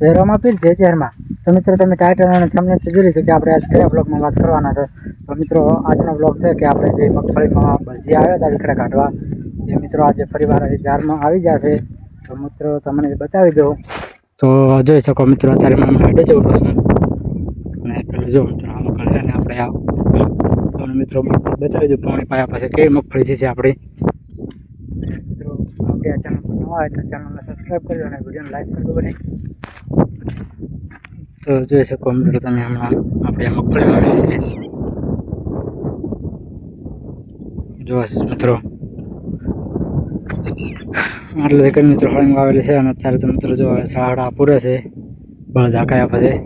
જય રામાપીર જય જયરમાં। તો મિત્રો તમે ટાઇટલ અને થંબનેલ જોઈ લીધું કે આપણે આજ કયા બ્લોગમાં વાત કરવાના છે। તો મિત્રો આજનો બ્લોગ છે કે આપણે જે મગફળીમાં ભરજી આવ્યા હતા વિકરા કાઢવા એ મિત્રો આજે ફરીવાર જારમાં આવી જશે। તો મિત્રો તમને બતાવી દઉં તો જોઈ શકો મિત્રો અત્યારે હું હેડે જ ઉભો છું અને પેલું જો મિત્રો આ મગફળી ને આપણે તમને મિત્રો બતાવી દઉં પાણી પાયા પછી કેવી મગફળી છે આપણી। મિત્રો આપણે આ ચેનલ પર નવા હોય તો ચેનલને સબસ્ક્રાઈબ કરી અને વિડીયોને લાઈક કરી દો। તો જોઈ શકો મિત્રો તમે હમણાં આપણે મગફળી વાવી છે જો મિત્રો આટલે એક મિત્રો હળંગ વાવેલી છે અને અત્યારે તો મિત્રો જો સાડા પૂરે છે બળદ હાકાયા પછી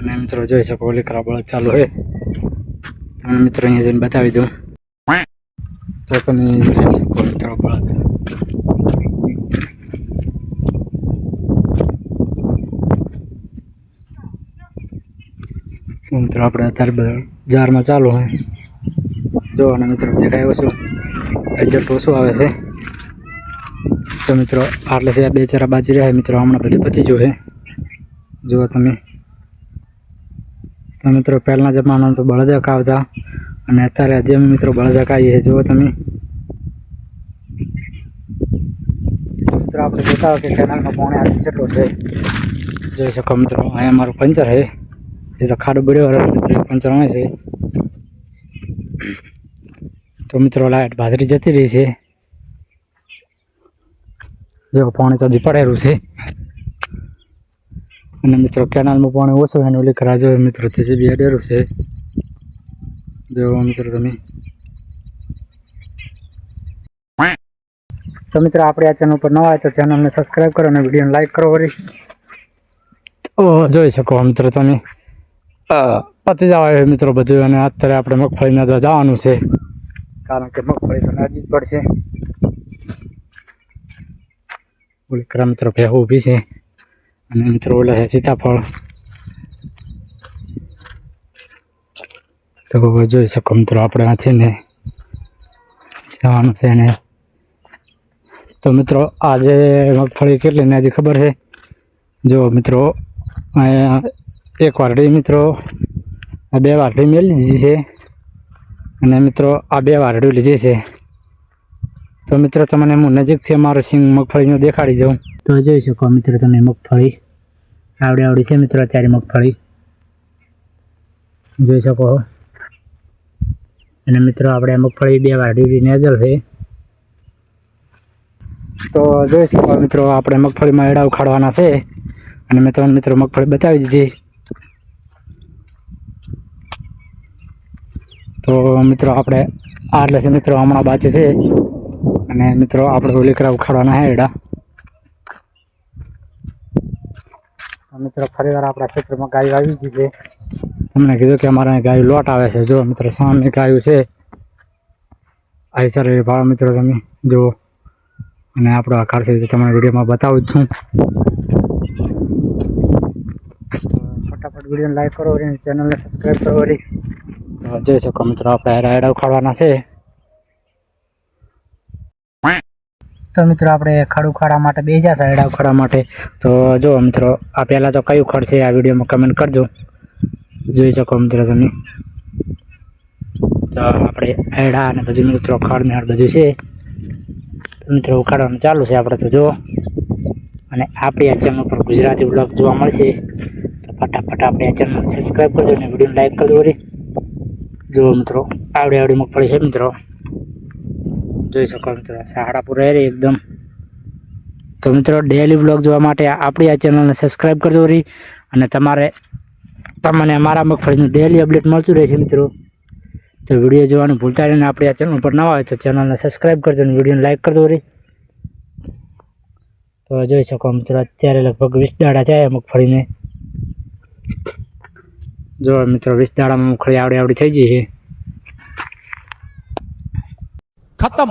અને મિત્રો જોઈ શકો લીકરા બળદ ચાલુ છે તમને મિત્રો અહીંયા જઈને બતાવી દઉં તો તમે જોઈ શકો મિત્રો બળદ મિત્રો આપણે અત્યારે જારમાં ચાલુ હોય જો અને મિત્રો દેખાય ઓછું એજેક્ટ ઓછું આવે છે। તો મિત્રો આટલે છે બે ચારા બાજી રહ્યા મિત્રો હમણાં બધું પતી ગયું છે જુઓ તમે। તો મિત્રો પહેલાના જમાનામાં તો બળદ હકાવતા અને અત્યારે જેમ મિત્રો બળદ હકાવીએ જુઓ તમે। મિત્રો આપણે જોતા હોય કે કેનાલમાં પાણી આવી જેટલું છે જોઈ શકો મિત્રો અહીંયા મારું પંચર છે એ તો ખાડો બળ્યો મિત્રો પંચર હોય છે। તો મિત્રો લાઈટ ભાદરી જતી રહી છે જો પાણી તો હજી પડેલું છે અને મિત્રો કેનાલમાં પાણી ઓછું હોય ને ઓલી કરા જો મિત્રો જેસીબી અડેરું છે જો મિત્રો તમે। તો મિત્રો આપણે આ ચેનલ પર નવા હોય તો ચેનલને સબસ્ક્રાઈબ કરો અને વિડીયોને લાઈક કરો વળી। તો જોઈ શકો મિત્રો તમે પતી જવાય મિત્રો બધું અને અત્યારે આપણે મગફળીને તો જવાનું છે કારણ કે મગફળી તો નજીક પડશે। ઓલી કરા મિત્રો ભેહું ઊભી છે અને મિત્રો ઓલા છે સીતાફળ તો જોઈ શકો મિત્રો આપણે આથી ને જવાનું છે ને। તો મિત્રો આજે મગફળી કેટલી ને હજી ખબર છે જો મિત્રો એક વારડી મિત્રો બે વારડી મેળવી લીધી છે અને મિત્રો આ બે વારડી લીધી છે। તો મિત્રો તમને હું નજીકથી અમારો સિંગ મગફળીનો દેખાડી દઉં તો જોઈ શકો મિત્રો તમે મગફળી આવડી છે મિત્રો અત્યારે મગફળી જોઈ શકો અને મિત્રો આપણે મગફળી બે વારડી નેજલ છે। તો જોઈ શકો મિત્રો આપણે મગફળીમાં એડા ઉખાડવાના છે અને મેં તમને મિત્રો મગફળી બતાવી દીધી। તો મિત્રો આપણે આટલે છે મિત્રો હમણાં બાચે છે અને મિત્રો આપણે લીકરા ઉખાડવાના છે એડા। મિત્રો ફરીવાર આપણા ક્ષેત્રમાં ગાય આવી ગઈ છે તમને કીધું કે અમારે ગાય લોટ આવે છે જો મિત્રો સામે ગાયું છે આ સર ભાવ મિત્રો તમે જુઓ અને આપણો આકાર છે તમને વિડીયોમાં બતાવું જ છું। ફટાફટ વિડીયોને લાઈક કરો અને ચેનલને સબસ્ક્રાઈબ કરો વળી। જોઈ શકો મિત્રો આપણે એડા ઉખાડવાના છે તો મિત્રો આપણે ખાડ ઉખાડવા માટે બે જશે એડા ઉખાડવા માટે। તો જો મિત્રો આ પહેલાં તો કયું ખડ છે આ વિડીયોમાં કમેન્ટ કરજો જોઈ શકો મિત્રો તમે। તો આપણે એડા અને બધું મિત્રો ખડ ને બધું છે મિત્રો ઉખાડવાનું ચાલુ છે આપણે તો જુઓ અને આપણી આ ચેનલ પર ગુજરાતી બ્લોગ જોવા મળશે તો ફટાફટ આપણે આ ચેનલ સબસ્ક્રાઈબ કરજો અને વિડીયોને લાઈક કરજો વળી। જુઓ મિત્રો આવડી મગફળી છે મિત્રો જોઈ શકો મિત્રો સાડા પૂરા રે એકદમ। તો મિત્રો ડેલી બ્લોગ જોવા માટે આપણી આ ચેનલને સબસ્ક્રાઈબ કરજો વળી અને તમને અમારા મગફળીનું ડેલી અપડેટ મળતું રહેશે મિત્રો। તો વિડીયો જોવાનું ભૂલતા નહીં આપણી આ ચેનલ પર નવા હોય તો ચેનલને સબસ્ક્રાઈબ કરજો અને વિડીયોને લાઈક કરજો વળી। તો જોઈ શકો મિત્રો અત્યારે લગભગ 20 દાડા થયા મગફળીને જો મિત્રો 20 દાડામાં મગફળી આવડી થઈ ગઈ છે। खत्म।